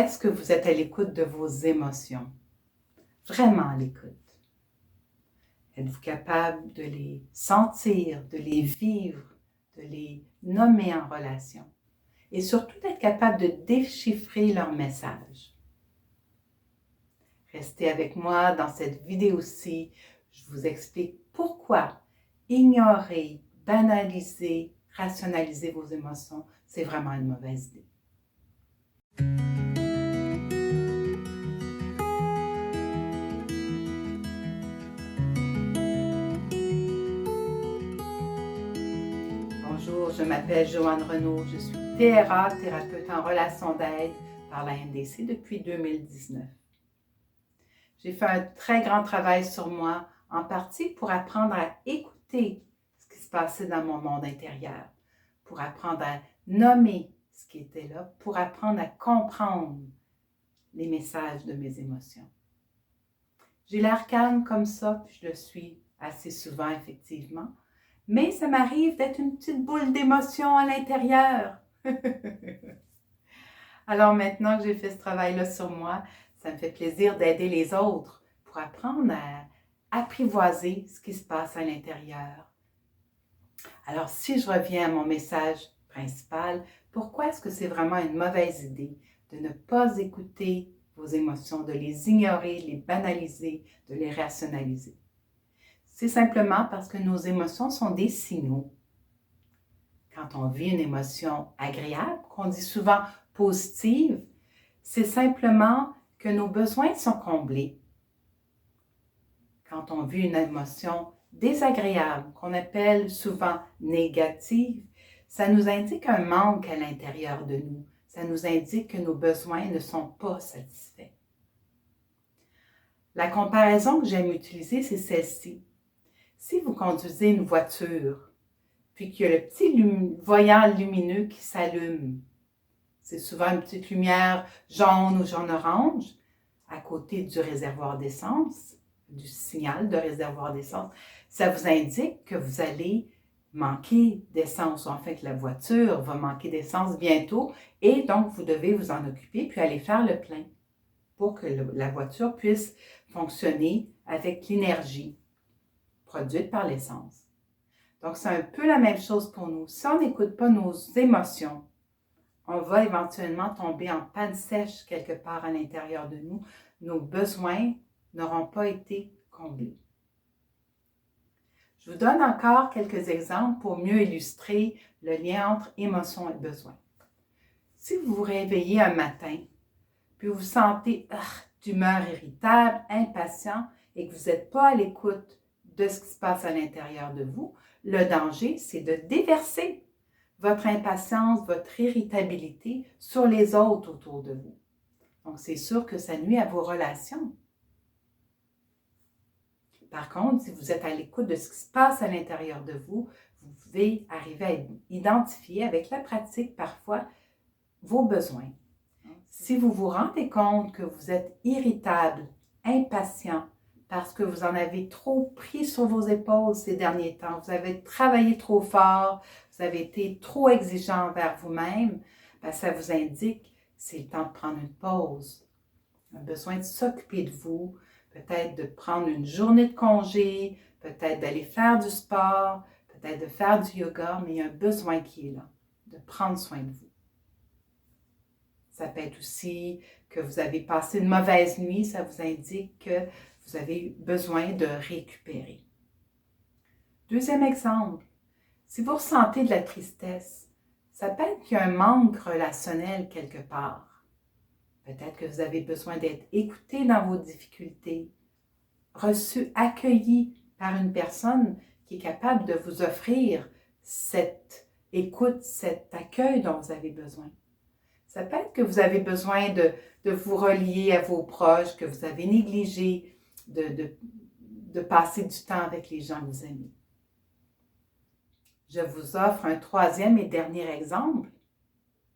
Est-ce que vous êtes à l'écoute de vos émotions? Vraiment à l'écoute. Êtes-vous capable de les sentir, de les vivre, de les nommer en relation? Et surtout d'être capable de déchiffrer leur message. Restez avec moi dans cette vidéo-ci. Je vous explique pourquoi ignorer, banaliser, rationaliser vos émotions, c'est vraiment une mauvaise idée. Bonjour, je m'appelle Joanne Renaud, je suis TRA, thérapeute en relation d'aide par la NDC depuis 2019. J'ai fait un très grand travail sur moi, en partie pour apprendre à écouter ce qui se passait dans mon monde intérieur, pour apprendre à nommer ce qui était là, pour apprendre à comprendre les messages de mes émotions. J'ai l'air calme comme ça, puis je le suis assez souvent effectivement, mais ça m'arrive d'être une petite boule d'émotion à l'intérieur. Alors maintenant que j'ai fait ce travail-là sur moi, ça me fait plaisir d'aider les autres pour apprendre à apprivoiser ce qui se passe à l'intérieur. Alors si je reviens à mon message principal, pourquoi est-ce que c'est vraiment une mauvaise idée de ne pas écouter vos émotions, de les ignorer, de les banaliser, de les rationaliser? C'est simplement parce que nos émotions sont des signaux. Quand on vit une émotion agréable, qu'on dit souvent positive, c'est simplement que nos besoins sont comblés. Quand on vit une émotion désagréable, qu'on appelle souvent négative, ça nous indique un manque à l'intérieur de nous. Ça nous indique que nos besoins ne sont pas satisfaits. La comparaison que j'aime utiliser, c'est celle-ci. Si vous conduisez une voiture, puis qu'il y a le petit voyant lumineux qui s'allume, c'est souvent une petite lumière jaune ou jaune-orange à côté du réservoir d'essence, du signal de réservoir d'essence. Ça vous indique que vous allez manquer d'essence, ou en fait que la voiture va manquer d'essence bientôt et donc vous devez vous en occuper puis aller faire le plein pour que la voiture puisse fonctionner avec l'énergie produite par l'essence. Donc c'est un peu la même chose pour nous. Si on n'écoute pas nos émotions, on va éventuellement tomber en panne sèche quelque part à l'intérieur de nous. Nos besoins n'auront pas été comblés. Je vous donne encore quelques exemples pour mieux illustrer le lien entre émotion et besoin. Si vous vous réveillez un matin, puis vous vous sentez d'humeur irritable, impatient, et que vous n'êtes pas à l'écoute de ce qui se passe à l'intérieur de vous, le danger, c'est de déverser votre impatience, votre irritabilité sur les autres autour de vous. Donc, c'est sûr que ça nuit à vos relations. Par contre, si vous êtes à l'écoute de ce qui se passe à l'intérieur de vous, vous pouvez arriver à identifier avec la pratique parfois vos besoins. Si vous vous rendez compte que vous êtes irritable, impatient, parce que vous en avez trop pris sur vos épaules ces derniers temps, vous avez travaillé trop fort, vous avez été trop exigeant envers vous-même, ça vous indique que c'est le temps de prendre une pause. Un besoin de s'occuper de vous, peut-être de prendre une journée de congé, peut-être d'aller faire du sport, peut-être de faire du yoga, mais il y a un besoin qui est là, de prendre soin de vous. Ça peut être aussi que vous avez passé une mauvaise nuit, ça vous indique que vous avez besoin de récupérer. Deuxième exemple, si vous ressentez de la tristesse, ça peut être qu'il y a un manque relationnel quelque part. Peut-être que vous avez besoin d'être écouté dans vos difficultés, reçu, accueilli par une personne qui est capable de vous offrir cette écoute, cet accueil dont vous avez besoin. Ça peut être que vous avez besoin de vous relier à vos proches, que vous avez négligé de passer du temps avec les gens que vous aimez. Je vous offre un troisième et dernier exemple.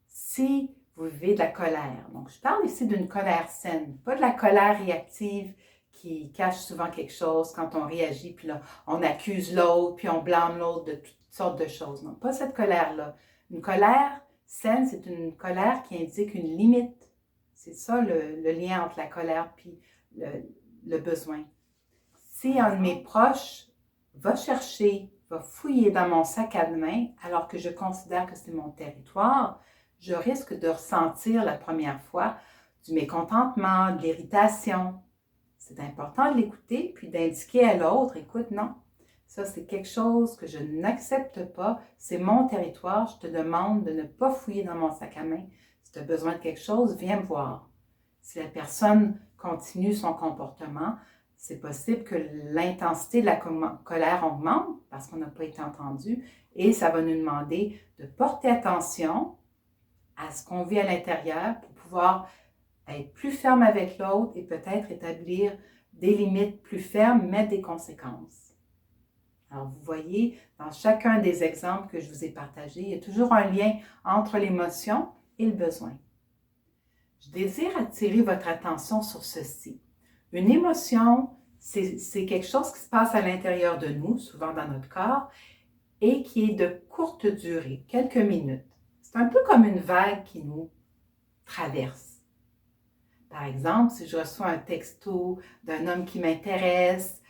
Si vous vivez de la colère, donc je parle ici d'une colère saine, pas de la colère réactive qui cache souvent quelque chose quand on réagit, puis là, on accuse l'autre, puis on blâme l'autre de toutes sortes de choses. Non, pas cette colère-là. Une colère saine, c'est une colère qui indique une limite. C'est ça le lien entre la colère puis le besoin. Si un de mes proches va chercher, va fouiller dans mon sac à main alors que je considère que c'est mon territoire, je risque de ressentir la première fois du mécontentement, de l'irritation. C'est important de l'écouter puis d'indiquer à l'autre, écoute, non, ça c'est quelque chose que je n'accepte pas, c'est mon territoire, je te demande de ne pas fouiller dans mon sac à main. Si tu as besoin de quelque chose, viens me voir. Si la personne continue son comportement, c'est possible que l'intensité de la colère augmente parce qu'on n'a pas été entendu et ça va nous demander de porter attention à ce qu'on vit à l'intérieur pour pouvoir être plus ferme avec l'autre et peut-être établir des limites plus fermes, mais des conséquences. Alors, vous voyez, dans chacun des exemples que je vous ai partagés, il y a toujours un lien entre l'émotion et le besoin. Je désire attirer votre attention sur ceci. Une émotion, c'est quelque chose qui se passe à l'intérieur de nous, souvent dans notre corps, et qui est de courte durée, quelques minutes. C'est un peu comme une vague qui nous traverse. Par exemple, si je reçois un texto d'un homme qui m'intéresse,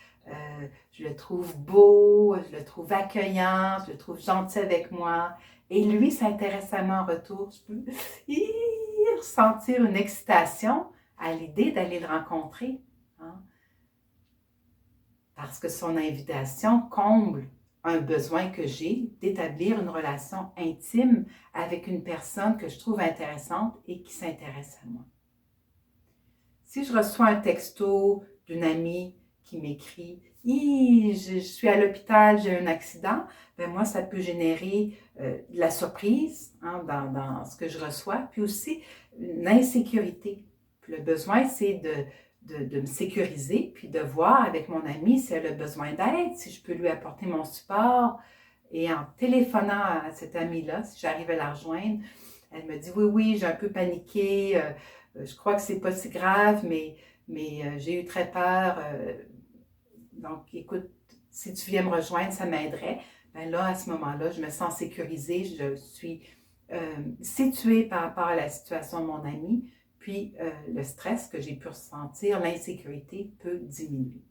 je le trouve beau, je le trouve accueillant, je le trouve gentil avec moi, et lui s'intéresse à moi en retour, je peux ressentir une excitation à l'idée d'aller le rencontrer. Hein? Parce que son invitation comble un besoin que j'ai d'établir une relation intime avec une personne que je trouve intéressante et qui s'intéresse à moi. Si je reçois un texto d'une amie qui m'écrit « je suis à l'hôpital, j'ai un accident », ben moi, ça peut générer de la surprise dans ce que je reçois, puis aussi une insécurité. Puis le besoin, c'est de me sécuriser, puis de voir avec mon amie si elle a besoin d'aide, si je peux lui apporter mon support. Et en téléphonant à cette amie-là, si j'arrive à la rejoindre, elle me dit « Oui, j'ai un peu paniqué, je crois que c'est pas si grave, mais j'ai eu très peur. Donc, écoute, si tu viens me rejoindre, ça m'aiderait. » Ben là, à ce moment-là, je me sens sécurisée, je suis située par rapport à la situation de mon ami, puis le stress que j'ai pu ressentir, l'insécurité peut diminuer.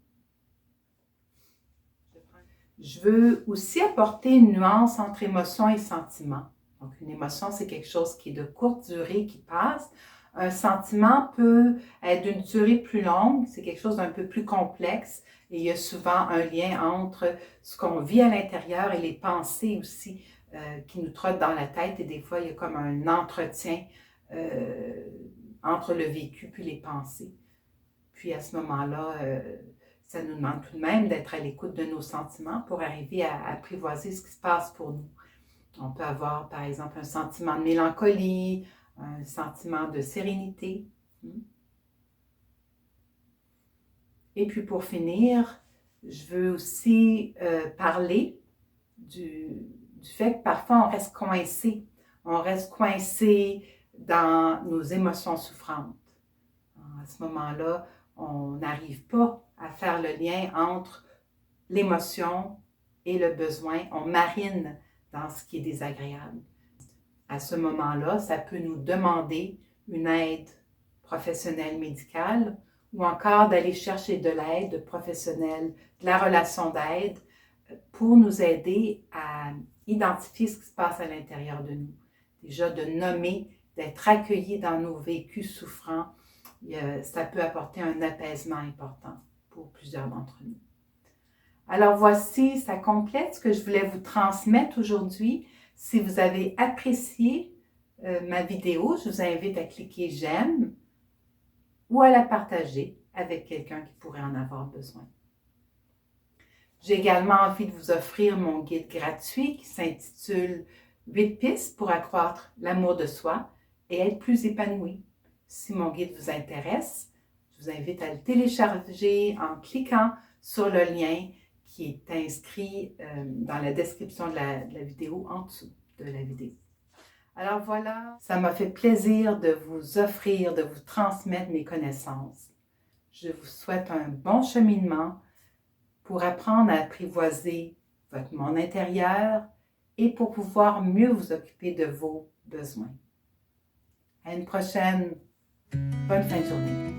Je veux aussi apporter une nuance entre émotion et sentiment. Donc, une émotion, c'est quelque chose qui est de courte durée, qui passe. Un sentiment peut être d'une durée plus longue, c'est quelque chose d'un peu plus complexe et il y a souvent un lien entre ce qu'on vit à l'intérieur et les pensées aussi qui nous trottent dans la tête et des fois il y a comme un entretien entre le vécu puis les pensées. Puis à ce moment-là, ça nous demande tout de même d'être à l'écoute de nos sentiments pour arriver à apprivoiser ce qui se passe pour nous. On peut avoir par exemple un sentiment de mélancolie, un sentiment de sérénité. Et puis pour finir, je veux aussi parler du fait que parfois on reste coincé. On reste coincé dans nos émotions souffrantes. À ce moment-là, on n'arrive pas à faire le lien entre l'émotion et le besoin. On marine dans ce qui est désagréable. À ce moment-là, ça peut nous demander une aide professionnelle médicale ou encore d'aller chercher de l'aide professionnelle, de la relation d'aide pour nous aider à identifier ce qui se passe à l'intérieur de nous. Déjà, de nommer, d'être accueilli dans nos vécus souffrants, ça peut apporter un apaisement important pour plusieurs d'entre nous. Alors voici, ça complète ce que je voulais vous transmettre aujourd'hui. Si vous avez apprécié ma vidéo, je vous invite à cliquer j'aime ou à la partager avec quelqu'un qui pourrait en avoir besoin. J'ai également envie de vous offrir mon guide gratuit qui s'intitule 8 pistes pour accroître l'amour de soi et être plus épanoui. Si mon guide vous intéresse, je vous invite à le télécharger en cliquant sur le lien qui est inscrit dans la description de la vidéo en dessous de la vidéo. Alors voilà, ça m'a fait plaisir de vous offrir, de vous transmettre mes connaissances. Je vous souhaite un bon cheminement pour apprendre à apprivoiser votre monde intérieur et pour pouvoir mieux vous occuper de vos besoins. À une prochaine! Bonne fin de journée.